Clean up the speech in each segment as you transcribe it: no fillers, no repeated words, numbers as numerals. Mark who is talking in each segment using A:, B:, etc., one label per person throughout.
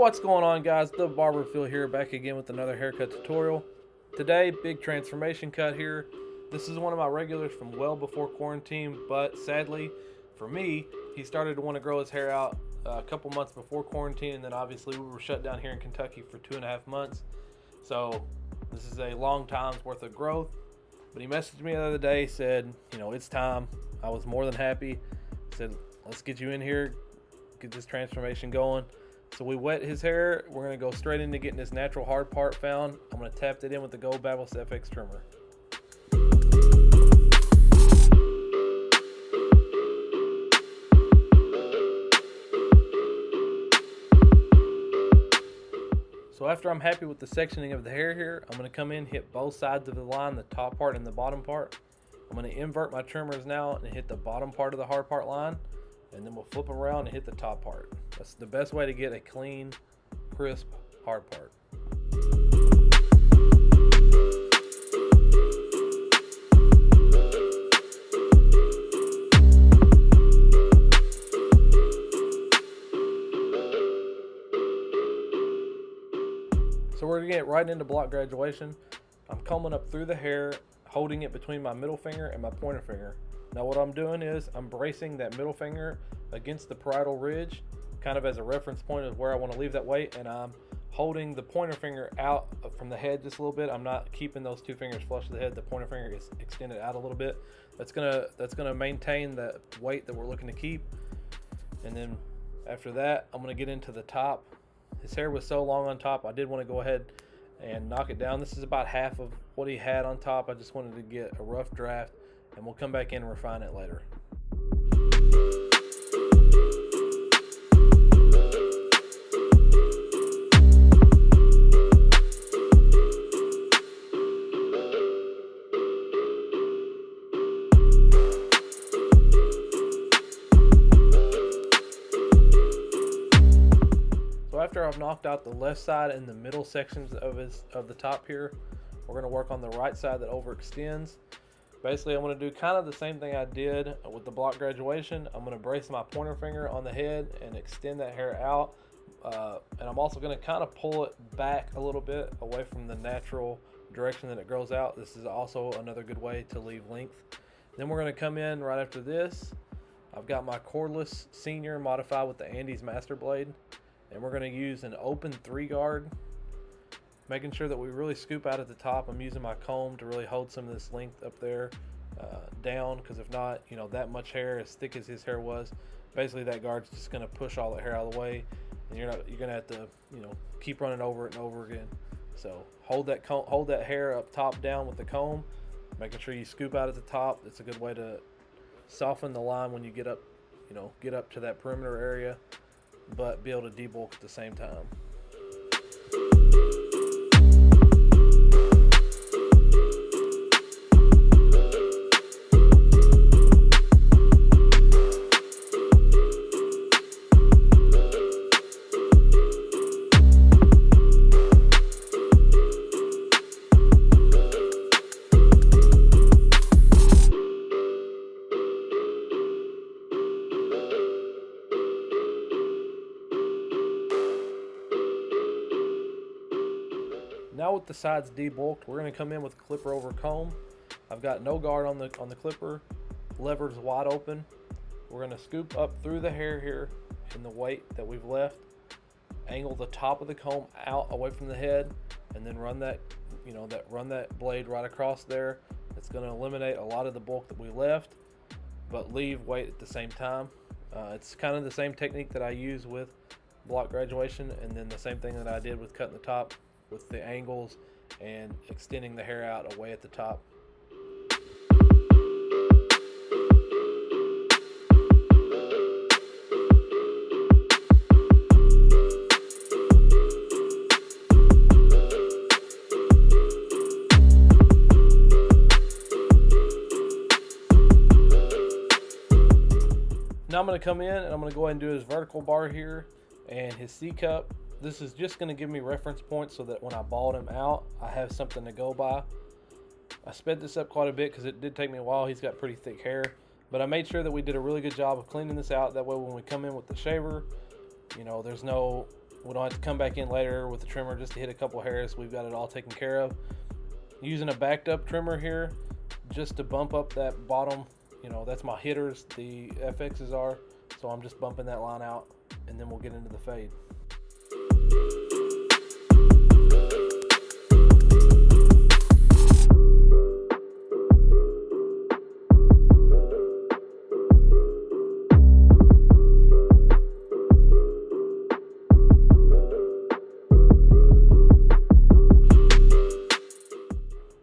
A: What's going on, guys? The Barber Phil here, back again with another haircut tutorial. Today, big transformation cut here. This is one of my regulars from well before quarantine, but sadly for me, he started to want to grow his hair out a couple months before quarantine, and then obviously we were shut down here in Kentucky for 2.5 months. So this is a long time's worth of growth. But he messaged me the other day, said, it's time. I was more than happy. Said, let's get you in here, get this transformation going. So we wet his hair. We're going to go straight into getting this natural hard part found. I'm going to tap that in with the Gold Babyliss FX trimmer. So after I'm happy with the sectioning of the hair here, I'm going to come in, hit both sides of the line, the top part and the bottom part. I'm going to invert my trimmers now and hit the bottom part of the hard part line. And then we'll flip them around and hit the top part. That's the best way to get a clean, crisp, hard part. So we're gonna get right into block graduation. I'm combing up through the hair, holding it between my middle finger and my pointer finger. Now what I'm doing is I'm bracing that middle finger against the parietal ridge, kind of as a reference point of where I want to leave that weight, and I'm holding the pointer finger out from the head just a little bit. I'm not keeping those two fingers flush to the head. The pointer finger is extended out a little bit. That's gonna maintain the weight that we're looking to keep. And then after that, I'm gonna get into the top. His hair was so long on top, I did want to go ahead and knock it down. This is about half of what he had on top. I just wanted to get a rough draft, and we'll come back in and refine it later. So after I've knocked out the left side and the middle sections of the top here, we're going to work on the right side that overextends. Basically, I'm going to do kind of the same thing I did with the block graduation. I'm going to brace my pointer finger on the head and extend that hair out. And I'm also going to kind of pull it back a little bit away from the natural direction that it grows out. This is also another good way to leave length. Then we're going to come in right after this. I've got my Cordless Senior modified with the Andis Master blade. And we're going to use an open 3-guard. Making sure that we really scoop out at the top. I'm using my comb to really hold some of this length up there down, because if not, that much hair, as thick as his hair was, basically that guard's just going to push all that hair out of the way, and you're going to have to keep running over it and over again. So hold that hair up top down with the comb, making sure you scoop out at the top. It's a good way to soften the line when you get up to that perimeter area, but be able to debulk at the same time. Now with the sides debulked, we're going to come in with clipper over comb. I've got no guard on the clipper. Lever's wide open. We're going to scoop up through the hair here in the weight that we've left. Angle the top of the comb out away from the head, and then run that blade right across there. It's going to eliminate a lot of the bulk that we left, but leave weight at the same time. It's kind of the same technique that I use with block graduation, and then the same thing that I did with cutting the top, with the angles and extending the hair out away at the top. Now I'm going to come in and I'm going to go ahead and do his vertical bar here and his C-cup. This is just going to give me reference points so that when I bald him out, I have something to go by. I sped this up quite a bit because it did take me a while. He's got pretty thick hair, but I made sure that we did a really good job of cleaning this out. That way when we come in with the shaver, there's no We don't have to come back in later with the trimmer just to hit a couple hairs. We've got it all taken care of. Using a backed up trimmer here just to bump up that bottom, you know, that's my hitters, the FXs are. So I'm just bumping that line out, and then we'll get into the fade.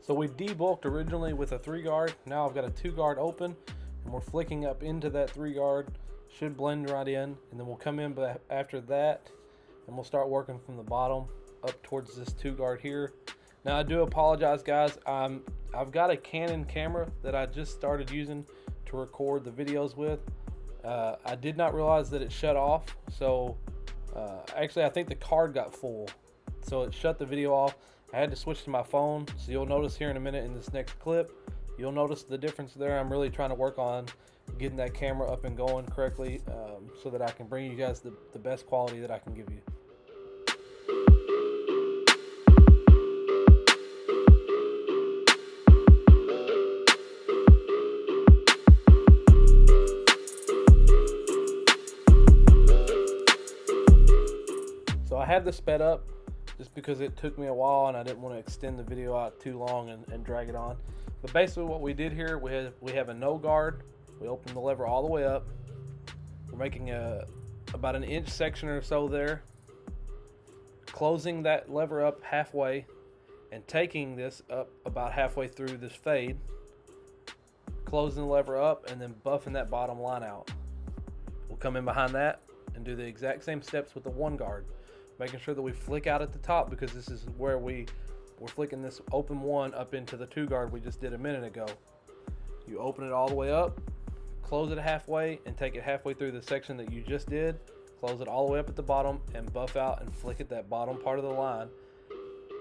A: So we debulked originally with a 3-guard. Now I've got a 2-guard open, and we're flicking up into that 3-guard. Should blend right in, and then we'll come in after that, and we'll start working from the bottom up towards this 2-guard here. Now I do apologize, guys. I've got a Canon camera that I just started using to record the videos with. I did not realize that it shut off. So actually, I think the card got full, so it shut the video off. I had to switch to my phone, so you'll notice here in a minute in this next clip, you'll notice the difference there. I'm really trying to work on getting that camera up and going correctly, so that I can bring you guys the best quality that I can give you. So I have this sped up just because it took me a while and I didn't want to extend the video out too long and drag it on. But basically what we did here, we have a no guard. We open the lever all the way up. We're making about an inch section or so there, closing that lever up halfway and taking this up about halfway through this fade, closing the lever up and then buffing that bottom line out. We'll come in behind that and do the exact same steps with the 1-guard, making sure that we flick out at the top, because this is where we're flicking this open 1 up into the 2-guard we just did a minute ago. You open it all the way up, close it halfway, and take it halfway through the section that you just did, close it all the way up at the bottom, and buff out and flick at that bottom part of the line.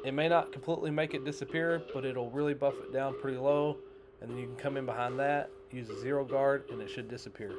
A: It may not completely make it disappear, but it'll really buff it down pretty low, and then you can come in behind that, use a 0-guard, and it should disappear.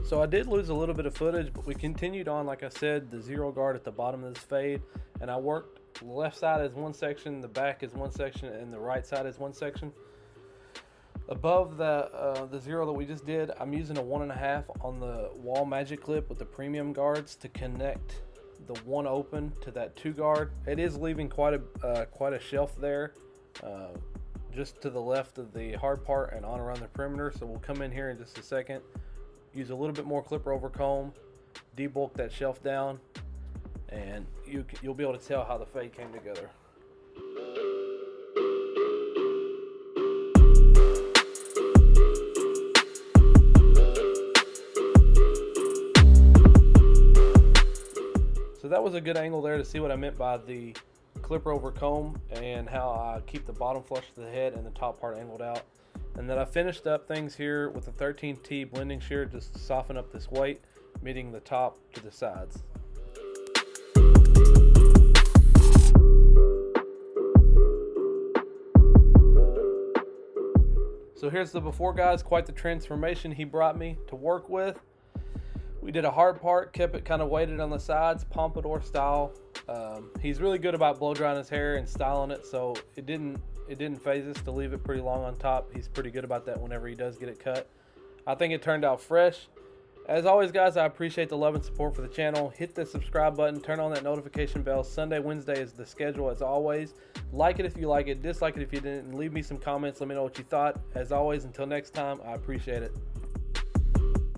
A: So I did lose a little bit of footage, but we continued on, like I said, the 0-guard at the bottom of this fade, and I worked the left side as one section, the back is one section, and the right side is one section. Above the 0 that we just did, I'm using a 1.5 on the wall magic clip with the premium guards to connect the 1 open to that 2-guard. It is leaving quite a shelf there, just to the left of the hard part and on around the perimeter. So we'll come in here in just a second, use a little bit more clipper over comb, debulk that shelf down, and you'll be able to tell how the fade came together. So that was a good angle there to see what I meant by the clipper over comb and how I keep the bottom flush to the head and the top part angled out. And then I finished up things here with a 13T blending shear just to soften up this weight, meeting the top to the sides. So here's the before, guys. Quite the transformation he brought me to work with. We did a hard part, kept it kind of weighted on the sides, Pompadour style. He's really good about blow drying his hair and styling it, so it didn't phase us to leave it pretty long on top. He's pretty good about that whenever he does get it cut. I think it turned out fresh. As always, guys, I appreciate the love and support for the channel. Hit the subscribe button, turn on that notification bell. Sunday, Wednesday is the schedule as always. Like it if you like it, dislike it if you didn't, and leave me some comments. Let me know what you thought. As always, until next time, I appreciate it.